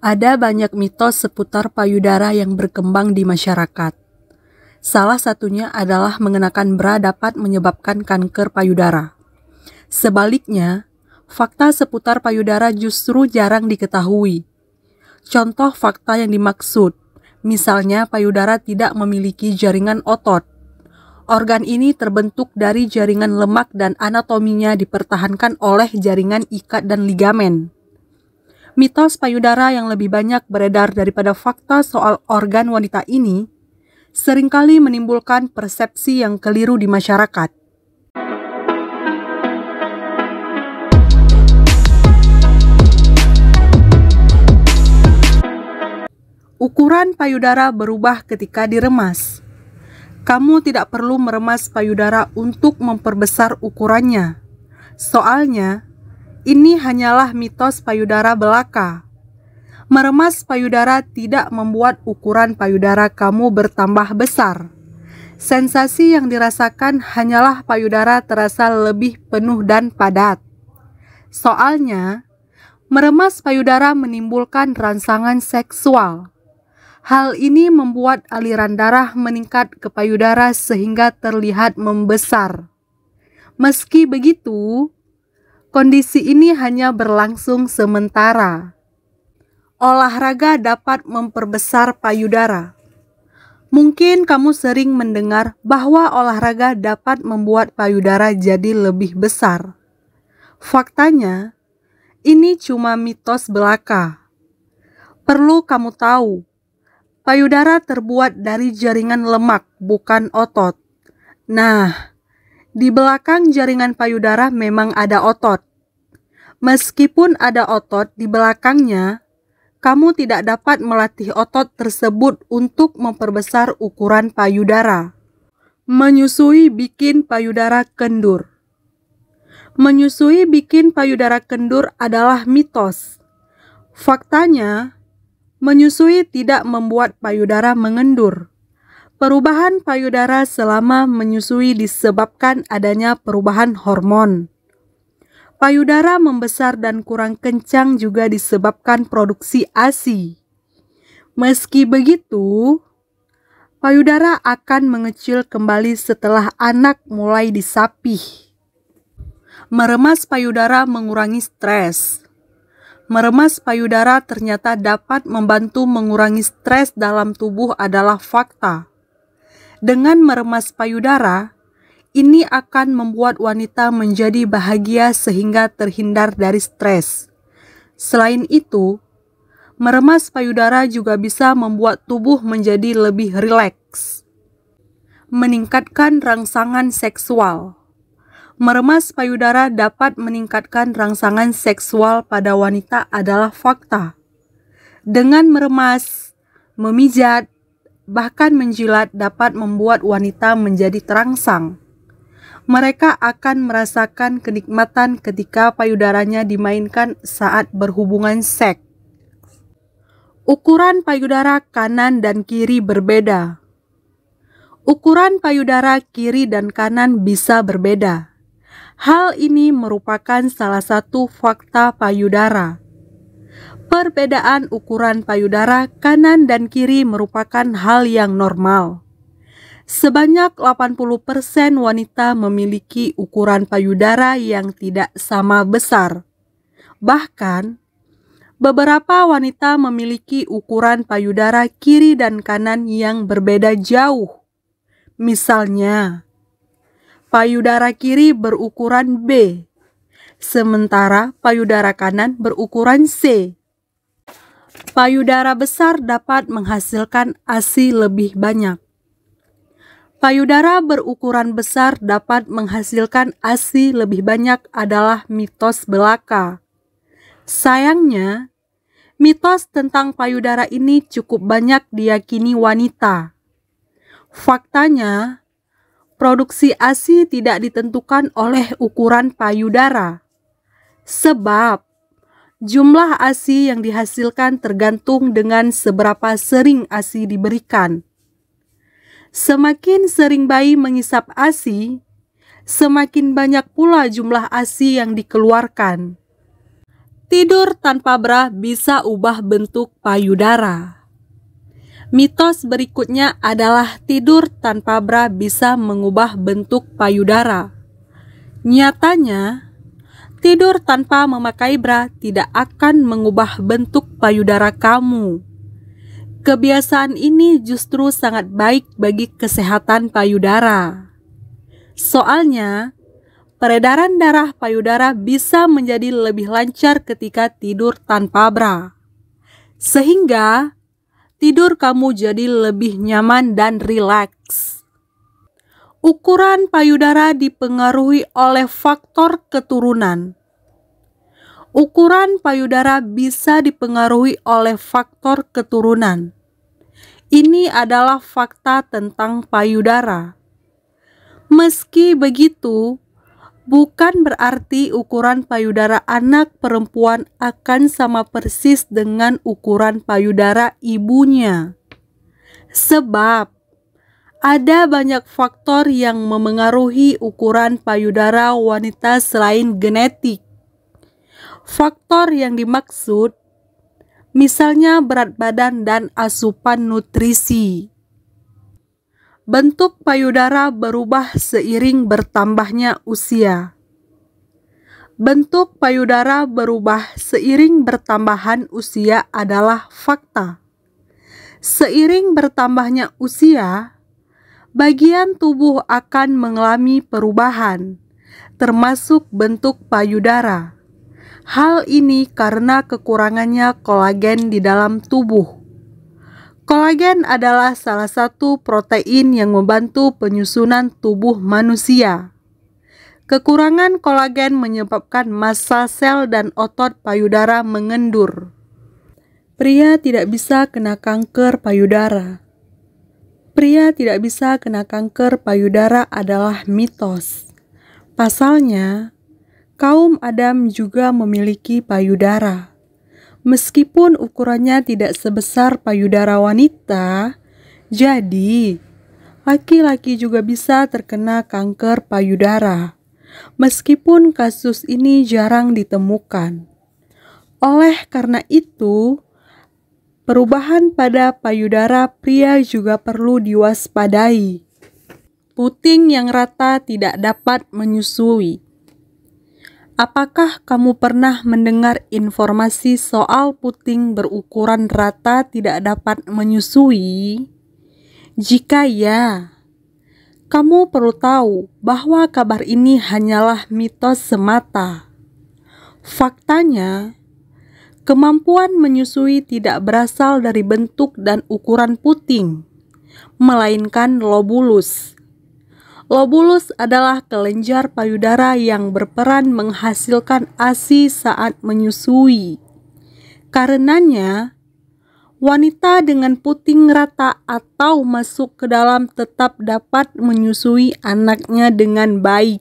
Ada banyak mitos seputar payudara yang berkembang di masyarakat. Salah satunya adalah mengenakan bra dapat menyebabkan kanker payudara. Sebaliknya, fakta seputar payudara justru jarang diketahui. Contoh fakta yang dimaksud, misalnya payudara tidak memiliki jaringan otot. Organ ini terbentuk dari jaringan lemak dan anatominya dipertahankan oleh jaringan ikat dan ligamen. Mitos payudara yang lebih banyak beredar daripada fakta soal organ wanita ini seringkali menimbulkan persepsi yang keliru di masyarakat. Ukuran payudara berubah ketika diremas. Kamu tidak perlu meremas payudara untuk memperbesar ukurannya. Soalnya, ini hanyalah mitos payudara belaka. Meremas payudara tidak membuat ukuran payudara kamu bertambah besar. Sensasi yang dirasakan hanyalah payudara terasa lebih penuh dan padat. Soalnya, meremas payudara menimbulkan rangsangan seksual. Hal ini membuat aliran darah meningkat ke payudara sehingga terlihat membesar. Meski begitu, kondisi ini hanya berlangsung sementara. Olahraga dapat memperbesar payudara. Mungkin kamu sering mendengar bahwa olahraga dapat membuat payudara jadi lebih besar. Faktanya, ini cuma mitos belaka. Perlu kamu tahu, payudara terbuat dari jaringan lemak, bukan otot. Nah, di belakang jaringan payudara memang ada otot. Meskipun ada otot di belakangnya, kamu tidak dapat melatih otot tersebut untuk memperbesar ukuran payudara. Menyusui bikin payudara kendur. Menyusui bikin payudara kendur adalah mitos. Faktanya, menyusui tidak membuat payudara mengendur. Perubahan payudara selama menyusui disebabkan adanya perubahan hormon. Payudara membesar dan kurang kencang juga disebabkan produksi ASI. Meski begitu, payudara akan mengecil kembali setelah anak mulai disapih. Meremas payudara mengurangi stres. Meremas payudara ternyata dapat membantu mengurangi stres dalam tubuh adalah fakta. Dengan meremas payudara, ini akan membuat wanita menjadi bahagia sehingga terhindar dari stres. Selain itu, meremas payudara juga bisa membuat tubuh menjadi lebih rileks. Meningkatkan rangsangan seksual. Meremas payudara dapat meningkatkan rangsangan seksual pada wanita adalah fakta. Dengan meremas, memijat, bahkan menjilat dapat membuat wanita menjadi terangsang. Mereka akan merasakan kenikmatan ketika payudaranya dimainkan saat berhubungan seks. Ukuran payudara kanan dan kiri berbeda. Ukuran payudara kiri dan kanan bisa berbeda. Hal ini merupakan salah satu fakta payudara. Perbedaan ukuran payudara kanan dan kiri merupakan hal yang normal. Sebanyak 80% wanita memiliki ukuran payudara yang tidak sama besar. Bahkan, beberapa wanita memiliki ukuran payudara kiri dan kanan yang berbeda jauh. Misalnya, payudara kiri berukuran B, sementara payudara kanan berukuran C. Payudara besar dapat menghasilkan ASI lebih banyak. Payudara berukuran besar dapat menghasilkan ASI lebih banyak adalah mitos belaka. Sayangnya, mitos tentang payudara ini cukup banyak diyakini wanita. Faktanya, produksi ASI tidak ditentukan oleh ukuran payudara. Sebab, jumlah ASI yang dihasilkan tergantung dengan seberapa sering ASI diberikan. Semakin sering bayi mengisap ASI, semakin banyak pula jumlah ASI yang dikeluarkan. Tidur tanpa bra bisa ubah bentuk payudara. Mitos berikutnya adalah tidur tanpa bra bisa mengubah bentuk payudara. Nyatanya, tidur tanpa memakai bra tidak akan mengubah bentuk payudara kamu. Kebiasaan ini justru sangat baik bagi kesehatan payudara. Soalnya, peredaran darah payudara bisa menjadi lebih lancar ketika tidur tanpa bra. Sehingga, tidur kamu jadi lebih nyaman dan rileks. Ukuran payudara dipengaruhi oleh faktor keturunan. Ukuran payudara bisa dipengaruhi oleh faktor keturunan. Ini adalah fakta tentang payudara. Meski begitu, bukan berarti ukuran payudara anak perempuan akan sama persis dengan ukuran payudara ibunya. Sebab ada banyak faktor yang memengaruhi ukuran payudara wanita selain genetik. Faktor yang dimaksud misalnya berat badan dan asupan nutrisi. Bentuk payudara berubah seiring bertambahnya usia. Bentuk payudara berubah seiring bertambahan usia adalah fakta. Seiring bertambahnya usia, bagian tubuh akan mengalami perubahan, termasuk bentuk payudara. Hal ini karena kekurangannya kolagen di dalam tubuh. Kolagen adalah salah satu protein yang membantu penyusunan tubuh manusia. Kekurangan kolagen menyebabkan massa sel dan otot payudara mengendur. Pria tidak bisa kena kanker payudara. Pria tidak bisa kena kanker payudara adalah mitos. Pasalnya, kaum Adam juga memiliki payudara. Meskipun ukurannya tidak sebesar payudara wanita, jadi laki-laki juga bisa terkena kanker payudara. Meskipun kasus ini jarang ditemukan. Oleh karena itu, perubahan pada payudara pria juga perlu diwaspadai. Puting yang rata tidak dapat menyusui. Apakah kamu pernah mendengar informasi soal puting berukuran rata tidak dapat menyusui? Jika ya, kamu perlu tahu bahwa kabar ini hanyalah mitos semata. Faktanya, kemampuan menyusui tidak berasal dari bentuk dan ukuran puting, melainkan lobulus. Lobulus adalah kelenjar payudara yang berperan menghasilkan ASI saat menyusui. Karenanya, wanita dengan puting rata atau masuk ke dalam tetap dapat menyusui anaknya dengan baik.